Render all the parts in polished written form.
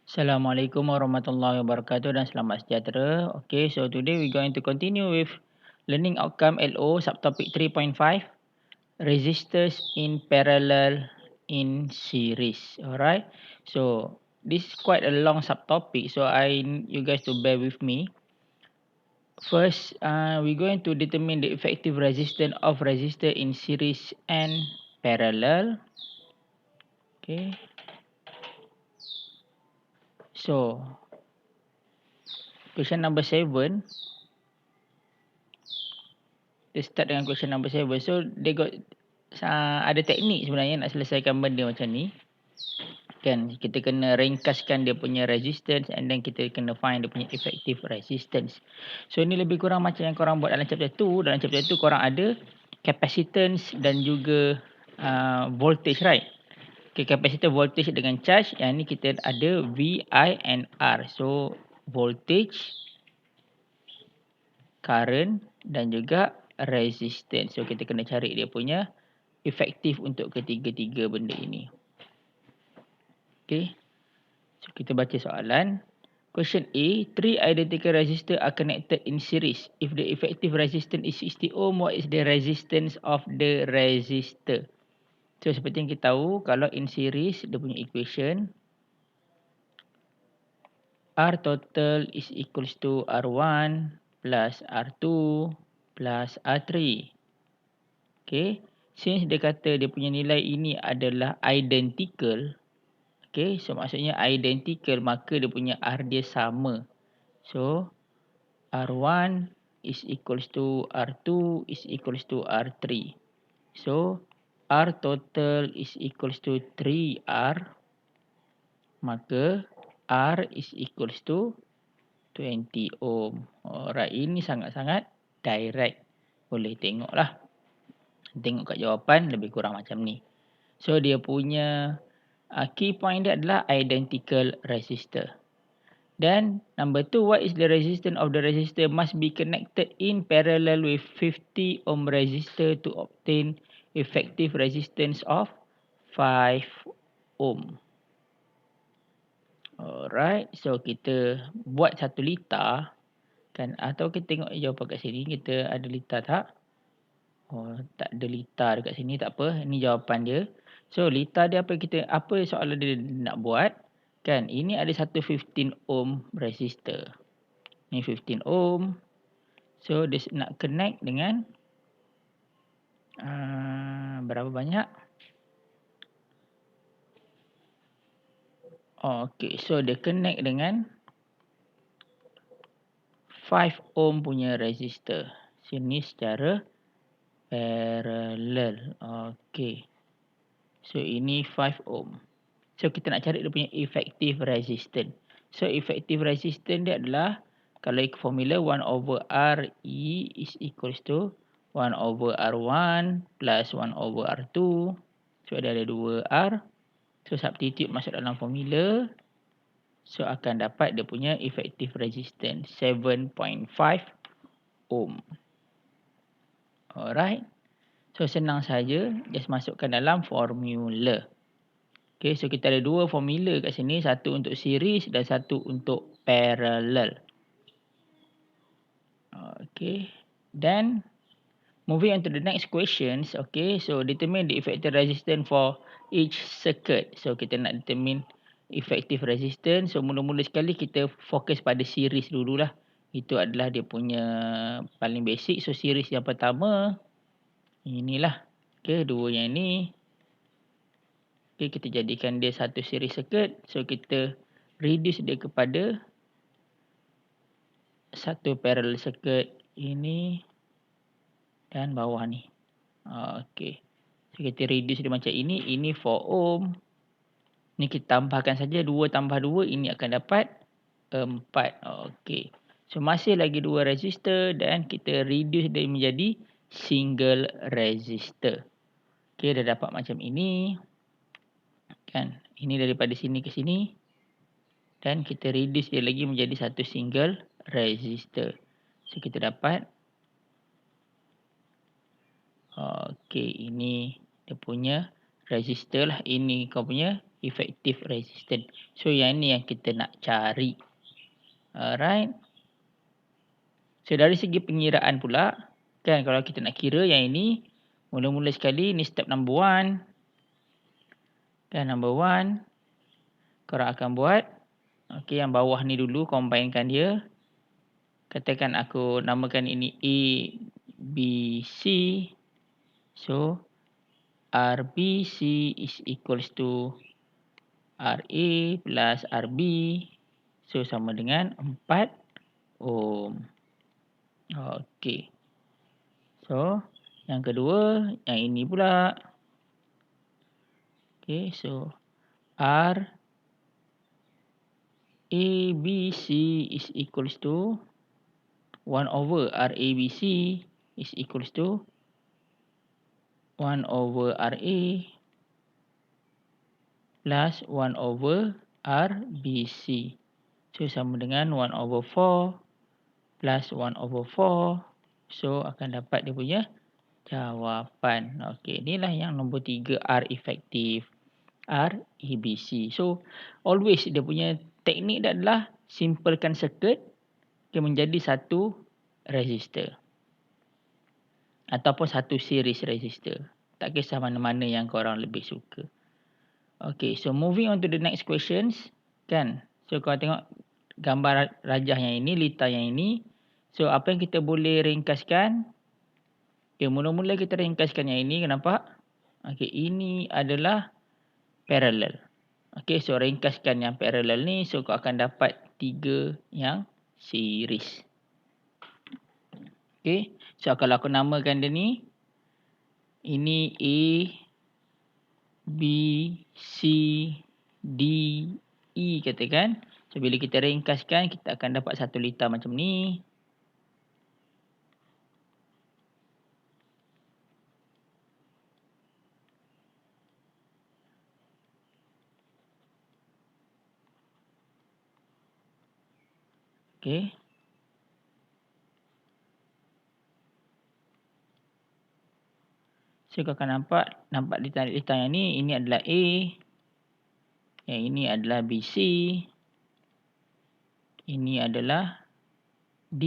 Assalamualaikum warahmatullahi wabarakatuh dan selamat sejahtera. Okay, so today we're going to continue with learning outcome LO subtopic 3.5 resistors in parallel in series. Alright, so this is quite a long subtopic, so I need you guys to bear with me. First, we're going to determine the effective resistance of resistor in series and parallel. Okay, so question number 7. Dia start dengan question number 7. So, they got ada teknik sebenarnya nak selesaikan benda macam ni. Kan, kita kena ringkaskan dia punya resistance and then kita kena find dia punya effective resistance. So, ini lebih kurang macam yang korang buat dalam chapter 2. Dalam chapter 2 korang ada capacitance dan juga voltage, right? Okay, capacitor voltage dengan charge. Yang ni kita ada V, I and R. So, voltage, current dan juga resistance. So kita kena cari dia punya efektif untuk ketiga-tiga benda ini. Okay. So kita baca soalan. Question A. Three identical resistors are connected in series. If the effective resistance is 60 ohm, what is the resistance of the resistor? So seperti yang kita tahu, kalau in series, dia punya equation R total is equals to R1 plus R2 plus R3. Okay. Since dia kata dia punya nilai ini adalah identical. Okay. So maksudnya identical, maka dia punya R dia sama. So R1 is equals to R2 is equals to R3. So R total is equals to 3R. Maka R is equals to 20 ohm. Alright, ini sangat-sangat direct. Boleh tengoklah. Tengok kat jawapan lebih kurang macam ni. So dia punya key point dia adalah identical resistor. Then number 2, what is the resistance of the resistor must be connected in parallel with 50 ohm resistor to obtain effective resistance of 5 ohm. Alright, so kita buat satu litar kan, atau kita tengok jawapan kat sini, kita ada litar tak? Oh, tak ada litar dekat sini, tak apa. Ini jawapan dia. So, litar dia apa soalan dia nak buat? Kan, ini ada satu 15 ohm resistor. Ni 15 ohm. So, dia nak connect dengan berapa banyak? Oh, okay. So, dia connect dengan 5 ohm punya resistor. Sini secara parallel. Okay. So, ini 5 ohm. So, kita nak cari dia punya effective resistance. So, effective resistance dia adalah, kalau ikut formula 1 over R E is equals to 1 over R1 plus 1 over R2. So, ada 2 R. So, substitute masuk dalam formula. So, akan dapat dia punya effective resistance 7.5 ohm. Alright. So, senang saja. Just masukkan dalam formula. Okay, so kita ada dua formula kat sini. Satu untuk series dan satu untuk parallel. Okay. Then, moving on to the next questions. Okay, so determine the effective resistance for each circuit. So, kita nak determine effective resistance. So, mula-mula sekali kita fokus pada series dululah. Itu adalah dia punya paling basic. So, series yang pertama, inilah. Okay, dua yang ni. Okay, kita jadikan dia satu series circuit. So, kita reduce dia kepada satu parallel circuit ini dan bawah ni. Okay. So, kita reduce dia macam ini. Ini 4 ohm. Ni kita tambahkan saja 2 tambah 2. Ini akan dapat 4. Okay. So, masih lagi 2 resistor dan kita reduce dia menjadi single resistor. Okay, dah dapat macam ini. Kan? Ini daripada sini ke sini. Dan kita reduce dia lagi menjadi satu single resistor. So, kita dapat. Okay, ini dia punya resistor lah. Ini kau punya effective resistance. So yang ni yang kita nak cari. Alright. So dari segi pengiraan pula, kan kalau kita nak kira yang ini, mula-mula sekali ni step number 1. Kan number 1, korang akan buat, okey, yang bawah ni dulu combinekan dia. Katakan aku namakan ini A, B, C. So RBC is equals to RA plus RB. So sama dengan 4 ohm. Okey. So yang kedua, yang ini pula. Okey, so R ABC is equals to 1 over RABC is equals to 1 over RA plus 1 over RBC. So sama dengan 1 over 4 plus 1 over 4. So akan dapat dia punya jawapan. Okey, inilah yang nombor 3, R efektif, RABC. So always dia punya teknik dia adalah simplekan circuit menjadi satu resistor ataupun satu series resistor. Tak kisah mana-mana yang korang lebih suka. Okay, so moving on to the next questions. Kan, so korang tengok gambar rajah yang ini, lita yang ini. So apa yang kita boleh ringkaskan? Okay, mula-mula kita ringkaskan yang ini. Nampak? Okay, ini adalah parallel. Okay, so ringkaskan yang parallel ni. So kau akan dapat 3 yang series. Okay, so kalau aku namakan dia ni, ini A, B, C, D, E katakan. So bila kita ringkaskan, kita akan dapat satu lita macam ni. Okay. So kau akan nampak lita yang ni, ini adalah A. Yang ini adalah BC. Ini adalah D.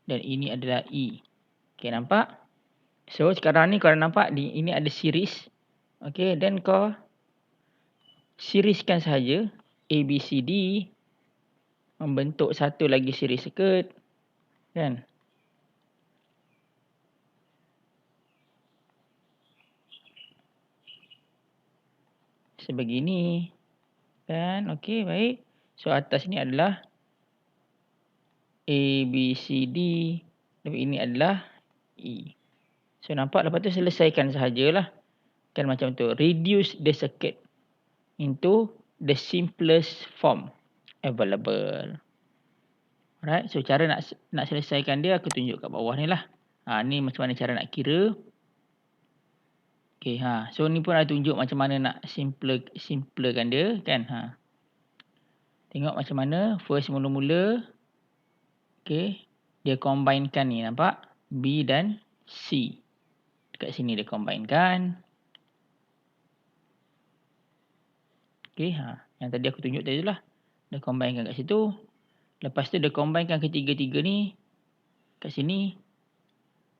Dan ini adalah E. Okay, nampak? So sekarang ni korang nampak ini ada series. Okay, then kau serieskan sahaja ABCD membentuk satu lagi series circuit. Kan? Sebegini. Kan? Okey, baik. So atas ni adalah A, B, C, D. Dan ini adalah E. So nampak, lepas tu selesaikan sahajalah. Kan macam tu. Reduce the circuit into the simplest form available. Alright. So cara nak selesaikan dia, aku tunjuk kat bawah ni lah. Ni macam mana cara nak kira. Okay, so ni pun ada tunjuk macam mana nak simplekan dia kan. Tengok macam mana. First mula-mula. Okay, dia combinekan ni, nampak? B dan C. Dekat sini dia combinekan. Okay, yang tadi aku tunjuk tadi lah. Dia combinekan kat situ. Lepas tu dia combinekan ketiga-tiga ni kat sini.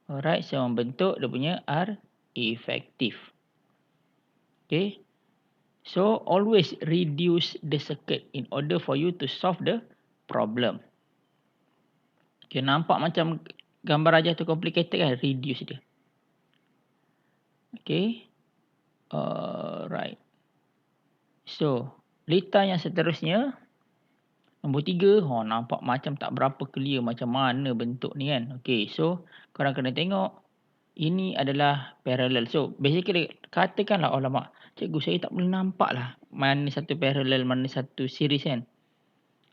Alright, so membentuk dia punya R efektif. Okay. So always reduce the circuit in order for you to solve the problem. Okay, nampak macam gambar rajah tu complicated kan? Reduce dia. Okay. Alright. So lita yang seterusnya, nombor 3. Nampak macam tak berapa clear macam mana bentuk ni kan. Okay, so korang kena tengok. Ini adalah parallel. So basically katakanlah, alamak, cikgu saya tak boleh nampak lah mana satu parallel, mana satu series kan.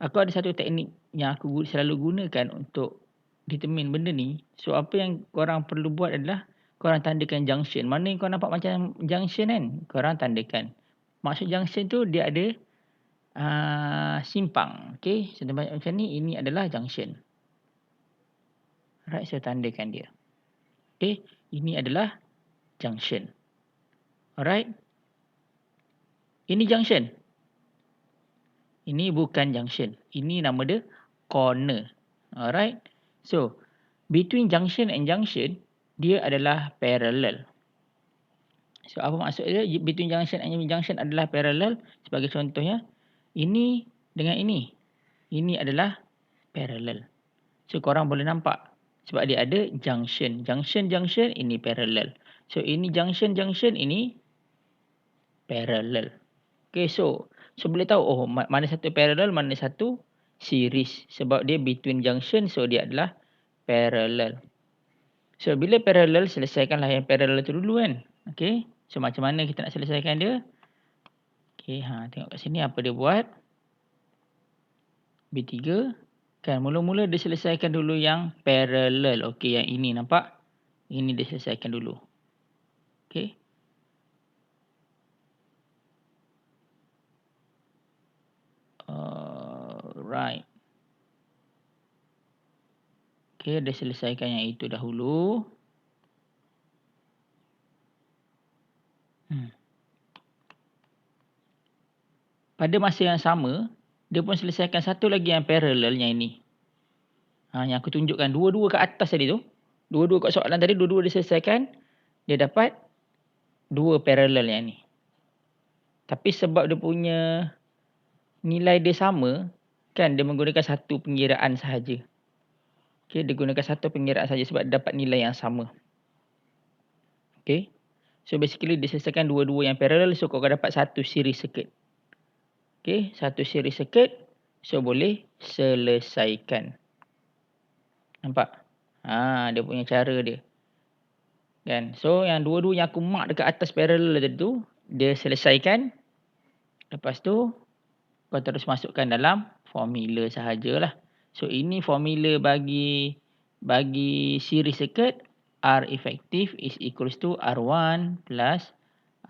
Aku ada satu teknik yang aku selalu gunakan untuk determine benda ni. So apa yang korang perlu buat adalah korang tandakan junction. Mana yang korang nampak macam junction kan, korang tandakan. Maksud junction tu dia ada simpang. Okay, so macam ni, ini adalah junction. Alright, so tandakan dia. Okay, ini adalah junction. Alright. Ini junction. Ini bukan junction. Ini nama dia corner. Alright. So, between junction and junction, dia adalah parallel. So, apa maksud dia? Between junction and junction adalah parallel. Sebagai contohnya, ini dengan ini. Ini adalah parallel. So, korang boleh nampak. Sebab dia ada junction. Junction, ini parallel. So, ini junction, ini parallel. Okay, so boleh tahu, oh, mana satu parallel, mana satu series. Sebab dia between junction, so dia adalah parallel. So, bila parallel, selesaikanlah yang parallel tu dulu kan. Okay, so macam mana kita nak selesaikan dia? Okay, tengok kat sini apa dia buat. B3. Kan, mula-mula dia selesaikan dulu yang parallel. Okay, yang ini nampak? Ini dia selesaikan dulu. Okay. Right. Okay, dia selesaikan yang itu dahulu. Pada masa yang sama, dia pun selesaikan satu lagi yang parallel yang ini. Yang aku tunjukkan dua-dua kat atas tadi tu. Dua-dua kat soalan tadi, dua-dua dia selesaikan. Dia dapat dua parallel yang ni. Tapi sebab dia punya nilai dia sama, kan dia menggunakan satu pengiraan sahaja. Okay, dia gunakan satu pengiraan sahaja sebab dia dapat nilai yang sama. Okay. So basically dia selesaikan dua-dua yang parallel. So kau dapat satu series circuit. Okay, satu series circuit. So boleh selesaikan. Nampak? Dia punya cara dia. Kan? So yang dua-dua yang aku mark dekat atas parallel tadi tu, dia selesaikan. Lepas tu kau terus masukkan dalam formula sahajalah. So ini formula bagi series circuit. R effective is equals to R1 plus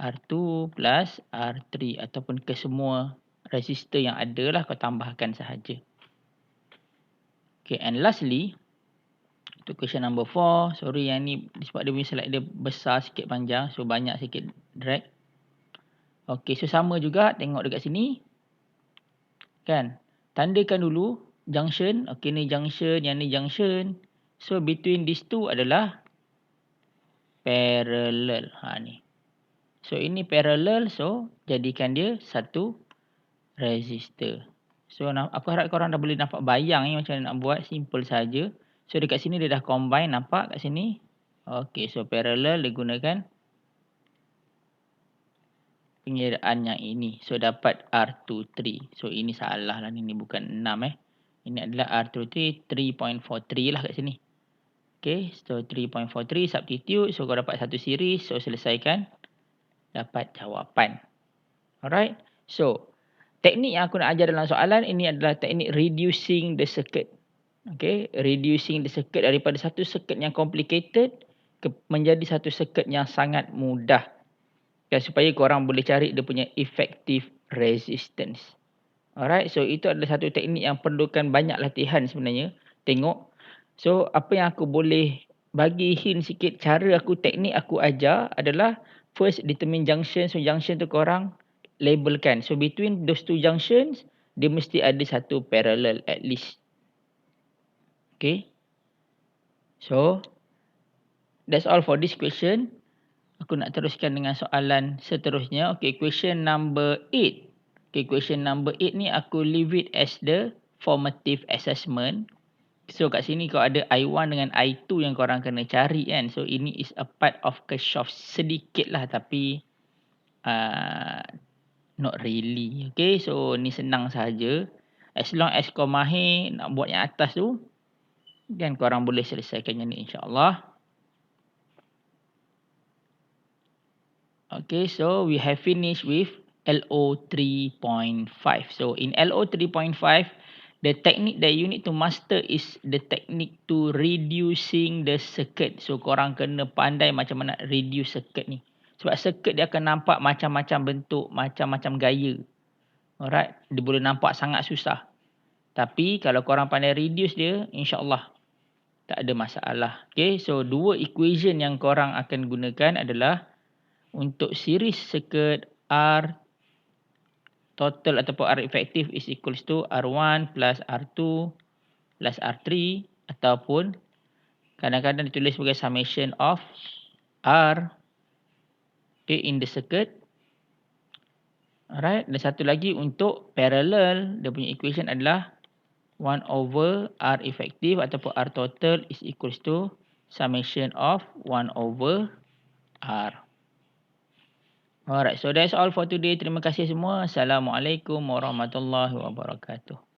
R2 plus R3. Ataupun ke semua resistor yang ada lah, kau tambahkan sahaja. Okay, and lastly, untuk question number 4. Sorry yang ni sebab dia punya slide dia besar sikit panjang. So banyak sikit drag. Okay, so sama juga. Tengok dekat sini. Kan? Tandakan dulu junction. Okay, ni junction. Yang ni junction. So between these two adalah parallel. Ni. So ini parallel. So jadikan dia satu resistor. So aku harap korang dah boleh nampak bayang ni macam mana nak buat. Simple saja. So dekat sini dia dah combine. Nampak kat sini. Okay, so parallel dia gunakan pengiraan yang ini. So dapat R23. So ini salah lah. Ini bukan 6 Ini adalah R23 3.43 lah kat sini. Okay, so 3.43 substitute. So kau dapat satu series. So selesaikan. Dapat jawapan. Alright. So teknik yang aku nak ajar dalam soalan ini adalah teknik reducing the circuit. Okay, reducing the circuit daripada satu circuit yang complicated menjadi satu circuit yang sangat mudah. Okay, supaya korang boleh cari dia punya effective resistance. Alright, so itu adalah satu teknik yang perlukan banyak latihan sebenarnya. Tengok. So apa yang aku boleh bagi hint sikit, cara aku, teknik aku ajar adalah first determine junction. So junction tu korang labelkan. So between those two junctions, dia mesti ada satu parallel at least. Okay. So that's all for this question. Aku nak teruskan dengan soalan seterusnya. Okay, question number 8. Okay, question number 8 ni aku leave it as the formative assessment. So kat sini kau ada I1 dengan I2 yang korang kena cari kan. So ini is a part of Kirchhoff sedikit lah tapi not really. Okay, so ni senang sahaja. As long as kau mahir nak buat yang atas tu, kan korang boleh selesaikan yang ni insyaAllah. Okay, so we have finished with LO 3.5. So in LO 3.5, the technique that you need to master is the technique to reducing the circuit. So korang kena pandai macam mana reduce circuit ni. Sebab circuit dia akan nampak macam-macam bentuk, macam-macam gaya. Alright, dia boleh nampak sangat susah. Tapi kalau korang pandai reduce dia, insyaAllah tak ada masalah. Okay, so dua equation yang korang akan gunakan adalah untuk series circuit R total ataupun R effective is equals to R1 plus R2 plus R3, ataupun kadang-kadang ditulis sebagai summation of R in the circuit. Alright, dan satu lagi untuk parallel, dia punya equation adalah 1 over R effective ataupun R total is equals to summation of 1 over R. Alright, so that's all for today. Terima kasih semua. Assalamualaikum warahmatullahi wabarakatuh.